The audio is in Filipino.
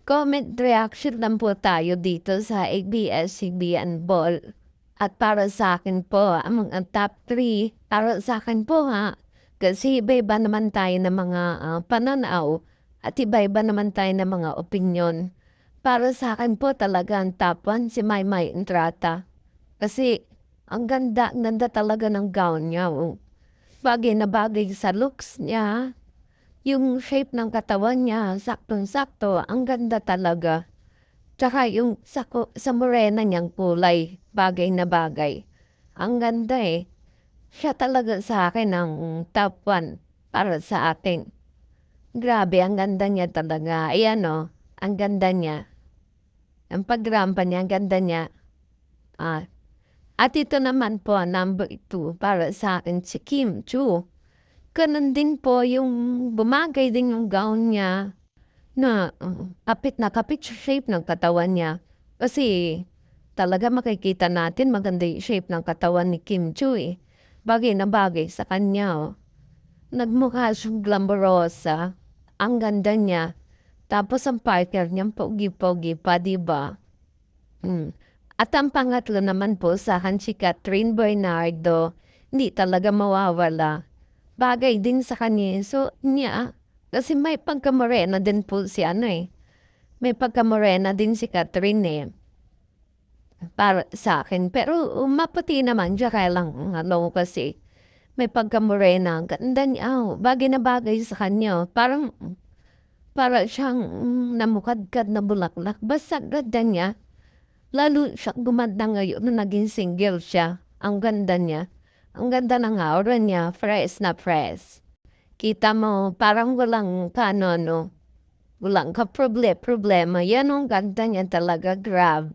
Comment reaction lang po tayo dito sa ABS-CBN Ball. At para sa akin po, ang mga top 3, para sa akin po ha, kasi iba-iba naman tayo ng mga pananaw at iba-iba naman tayo ng mga opinyon. Para sa akin po talaga ang top 1 si Maymay Entrata. Kasi ang ganda talaga ng gown niya. Oh. Bagay na bagay sa looks niya. Yung shape ng katawan niya, saktong-sakto, ang ganda talaga. Tsaka yung sa morena niyang kulay, bagay na bagay. Ang ganda eh. Siya talaga sa akin ang top 1 para sa atin. Grabe, ang ganda niya talaga. Ayan o, ang ganda niya. Ang pagrampa niya, ang ganda niya. Ah. At ito naman po, number 2 para sa akin si Kim Chu. Ganun din po yung bumagay din yung gown niya. Na kapit na kapit sa shape ng katawan niya. Kasi talaga makikita natin maganda yung shape ng katawan ni Kim Chu eh. Bagay na bagay sa kanya oh. Nagmukha siyang glamorosa. Ang ganda niya. Tapos ang partner niyang pogi-pogi pa, diba? At ang pangatlo naman po sa akin si Catherine Bernardo. Hindi talaga mawawala. Bagay din sa kanya. So, niya, kasi may pagkamorena din po si ano eh. May pagkamorena din si Catherine eh. Para sa akin. Pero maputi naman siya kaya lang ano kasi. May pagkamorena. Ganda niya. Oh, bagay na bagay sa kanya. Para siyang namukadkad na bulaklak. Basta ganda niya. Lalo siya gumanda ngayon na naging single siya. Ang ganda niya. Ang ganda ng aura niya. Fresh na fresh. Kita mo, parang walang no? Walang ka problema. Yan ang ganda niya talaga, grabe.